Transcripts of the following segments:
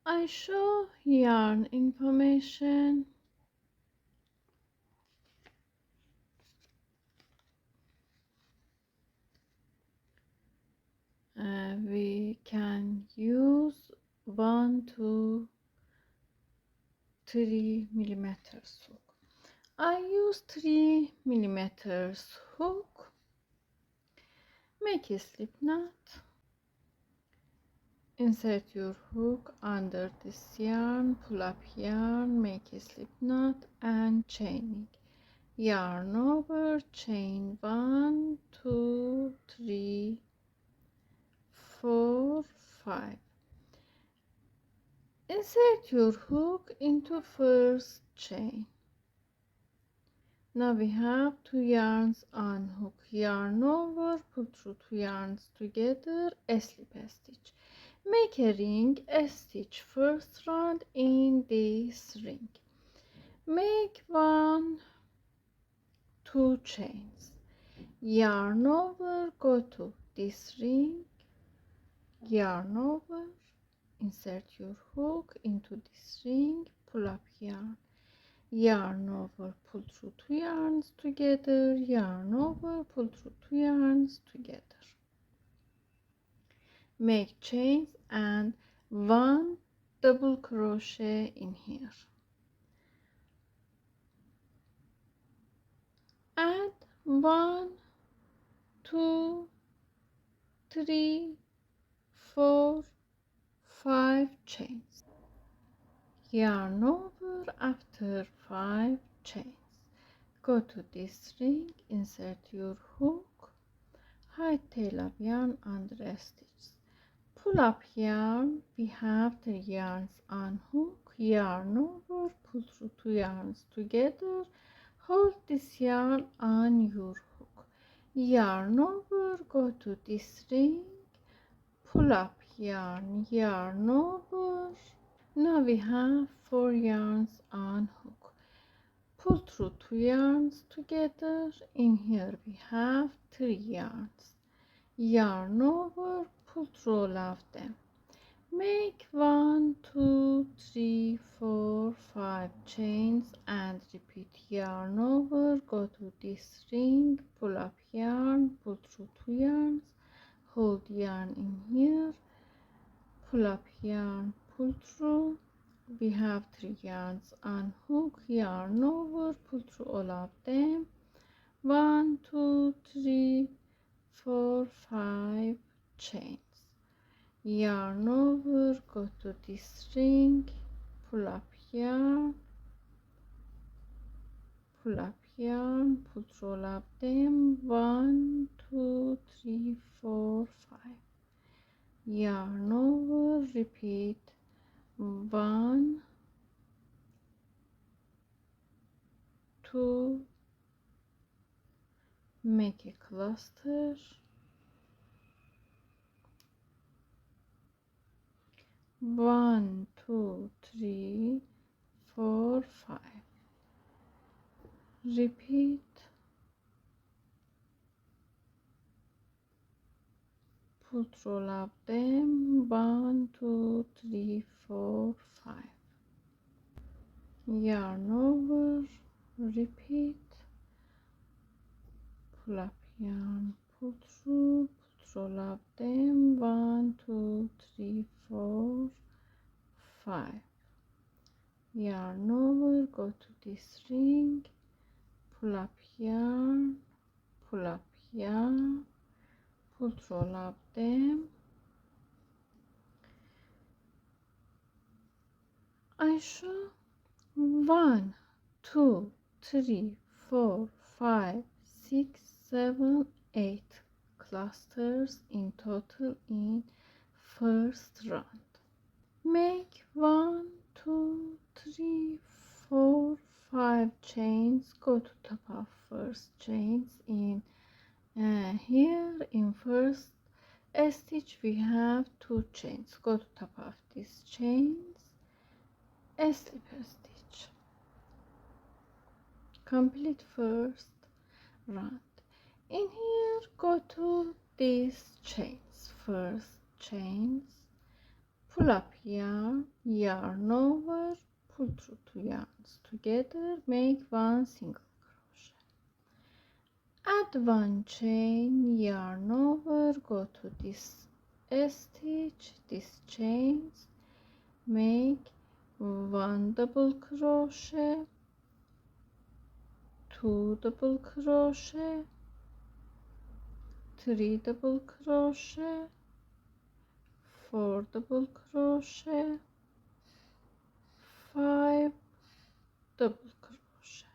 I show yarn information. We can use 1 to 3 millimeters hook. I use 3 millimeters hook. Make a slip knot. Insert your hook under this yarn, pull up yarn, make a slip knot and chaining. Yarn over, chain 1, 2, 3, 4, 5. Insert your hook into first chain. Now we have 2 yarns on hook. Yarn over, pull through 2 yarns together, a slip stitch. Make a ring, a stitch first round in this ring. Make 1, 2 chains. Yarn over, go to this ring, yarn over, insert your hook into this ring, pull up yarn. Yarn over, pull through 2 yarns together, yarn over, pull through 2 yarns together. Make chains and 1 double crochet in here. Add 1, 2, 3, 4, 5 chains. Yarn over after 5 chains. Go to this ring, insert your hook, hide tail of yarn under a stitch. Pull up yarn, we have 3 yarns on hook, yarn over, pull through 2 yarns together, hold this yarn on your hook, yarn over, go to this ring, pull up yarn, yarn over. Now we have 4 yarns on hook. Pull through 2 yarns together. In here we have 3 yarns. Yarn over, pull through all of them. Make 1, 2, 3, 4, 5 chains and repeat. Yarn over, go to this ring, pull up yarn, pull through 2 yarns, hold yarn in here, pull up yarn, pull through. We have 3 yarns on hook, yarn over, pull through all of them. 1, 2, 3, 4, 5 chains. Yarn over, go to this ring, pull up yarn, pull up yarn, pull through all of them. 1, 2, 3, 4, 5. Yarn over, repeat. 1, 2, make a cluster, 1, 2, 3, 4, 5. Repeat. Pull through all of them. 1, 2, 3, 4, 5. Yarn over, repeat. Pull up yarn, pull through all of them. 1, 2, 3, 4, 5. Yarn over, go to this ring, pull up yarn, pull up yarn, pull through all of them. I show 1, 2, 3, 4, 5, 6, 7, 8 clusters in total in first round. Make 1, 2, 3, 4, 5 chains. Go to top of first chains in here in first stitch we have 2 chains. Go to top of these chains, a slip stitch. Complete first round. In here go to these chains, first chains, pull up yarn, yarn over, pull through 2 yarns together, make 1 single crochet, add 1 chain, yarn over, go to this stitch, this chains, make 1 double crochet, 2 double crochet, 3 double crochet, 4 double crochet, 5 double crochet,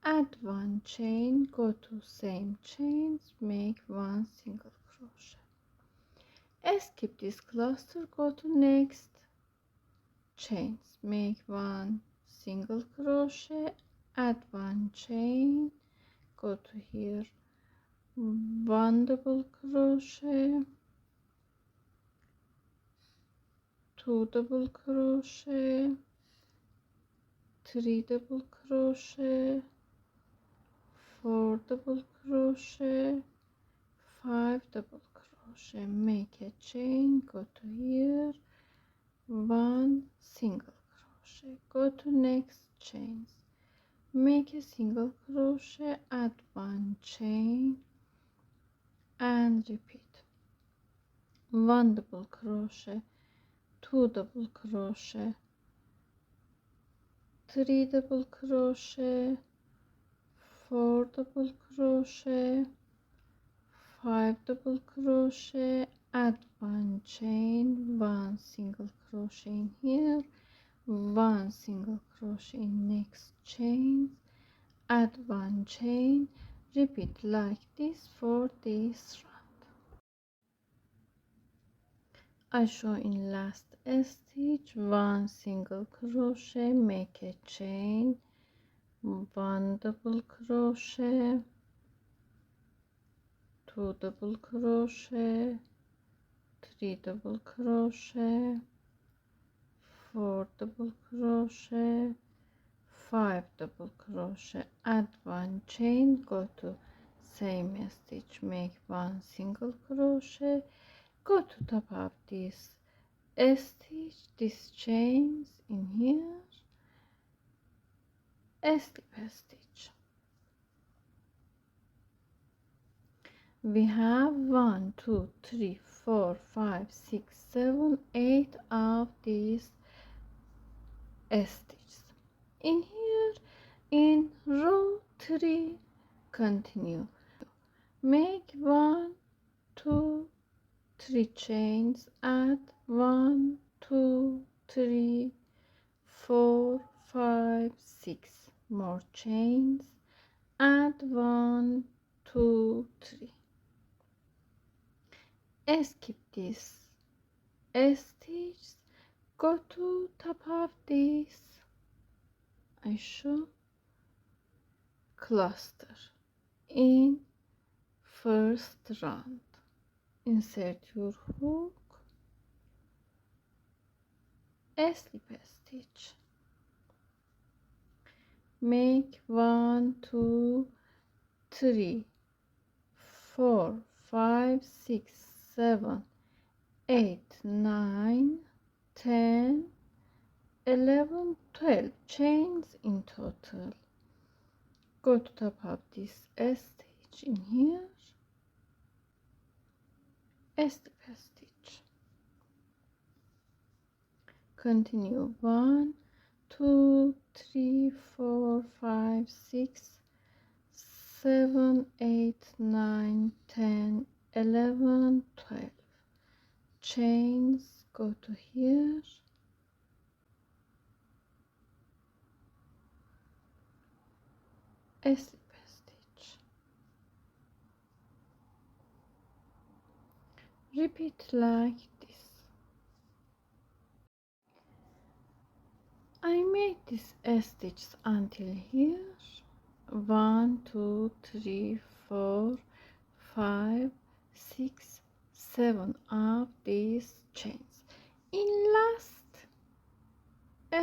add 1 chain, go to same chains, make 1 single crochet, skip this cluster, go to next chains, make 1 single crochet, add 1 chain, go to here, 1 double crochet, 2 double crochet, 3 double crochet, 4 double crochet, 5 double crochet, make a chain, go to here, 1 single crochet, go to next chains, make a single crochet, add 1 chain and repeat, 1 double crochet, 2 double crochet, 3 double crochet, 4 double crochet, 5 double crochet, add 1 chain, 1 single crochet in here, 1 single crochet in next chain, add 1 chain, repeat like this for this round. I show in last stitch 1 single crochet, make a chain, 1 double crochet, 2 double crochet, 3 double crochet, 4 double crochet, 5 double crochet, add 1 chain, go to same stitch, make 1 single crochet, go to top of this stitch, these chains in here, slip stitch. We have 1 2 3 4 5 6 7 8 of these stitches in here. In row 3 continue, make 1 2 3 chains, add 1 2 3 4 5 6 more chains, add 1 2 3, skip this stitch, go to top of this, I show cluster in first round, insert your hook, slip stitch, make 1 2 3 4 5 6 7 8 9 10 11 12 chains in total, go to top of this stitch in here, slip stitch, continue 1 2 3 4 5 6 7 8 9 10 11 12 chains, go to here, slip stitch, repeat like this. I made this stitch until here, 1 2 3 4 5 6 7 of these chains. In last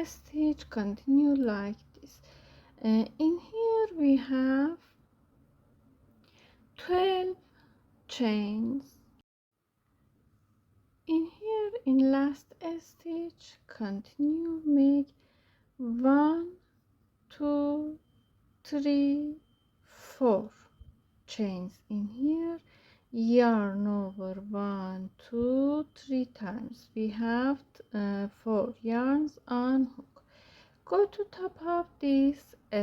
stitch continue like this. In here we have 12 chains. In here in last stitch, continue, make 1 2 3 4 chains in here, yarn over 1 2 3 times. We have 4 yarns on hook. Go to top of this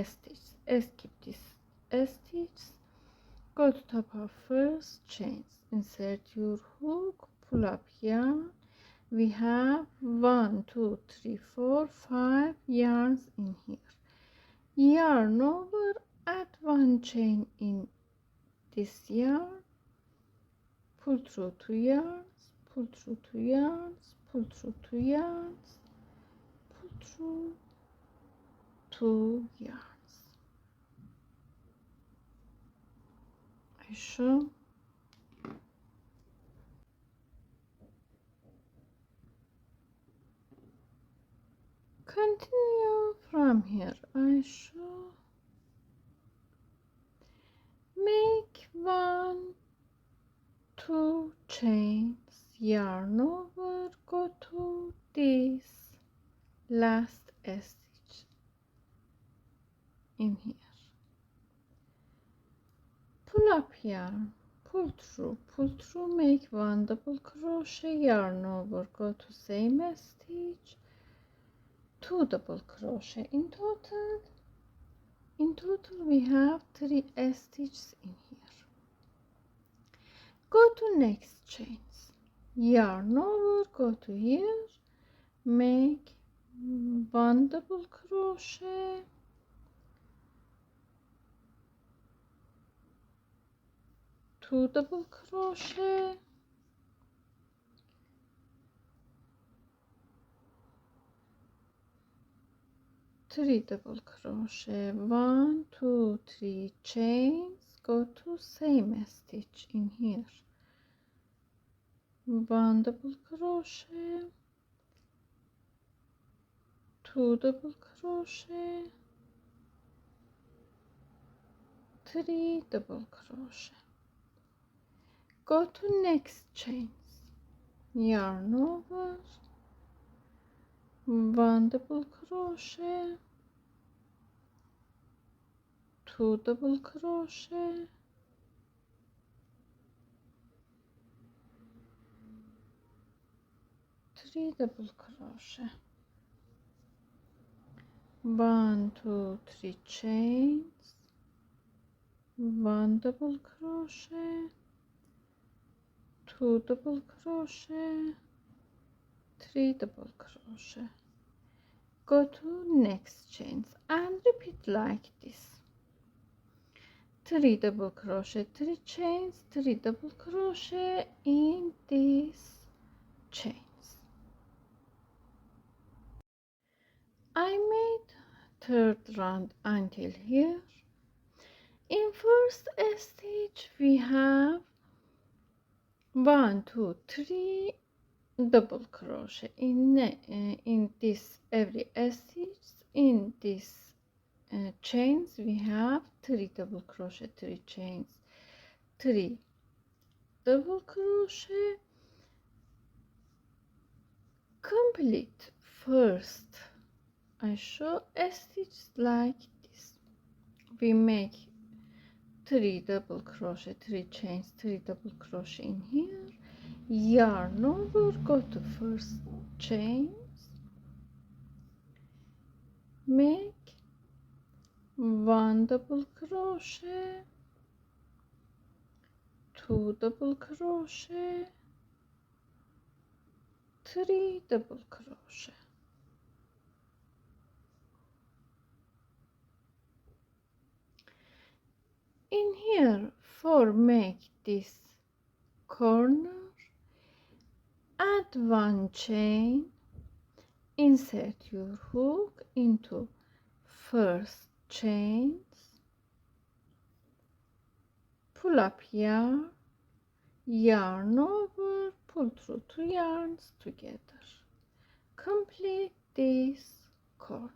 stitch, skip this stitch, go to top of first chains, insert your hook, pull up yarn. We have 1 2 3 4 5 yarns in here. Yarn over, add 1 chain in this yarn, pull through 2 yarns, pull through 2 yarns, pull through 2 yarns, pull through 2 yarns. I show. Continue from here. I show. Make 1 2 chains, yarn over, go to this last stitch in here, pull up yarn, pull through, make 1 double crochet, yarn over, go to same stitch, 2 double crochet. In total we have 3 stitches in here. Go to next chains, yarn over, go to here, make 1 double crochet, 2 double crochet, 3 double crochet, 1 2 3 chains, go to same stitch in here, 1 double crochet, 2 double crochet, 3 double crochet. Go to next chains, yarn over, 1 double crochet, 2 double crochet, 3 double crochet, 1 2 3 chains, 1 double crochet, 2 double crochet, 3 double crochet. Go to next chains and repeat like this, 3 double crochet, 3 chains, 3 double crochet in these chains. I made third round until here. In first stitch we have 1 2 3 double crochet in this every stitch. In this chains we have 3 double crochet, 3 chains, 3 double crochet. Complete first, I show a stitch like this. We make 3 double crochet, 3 chains, 3 double crochet in here, yarn over, go to first chains, make 1 double crochet, 2 double crochet, 3 double crochet. In here, for make this corner, add 1 chain, insert your hook into first chains, pull up yarn, yarn over, pull through 2 yarns together. Complete this corner.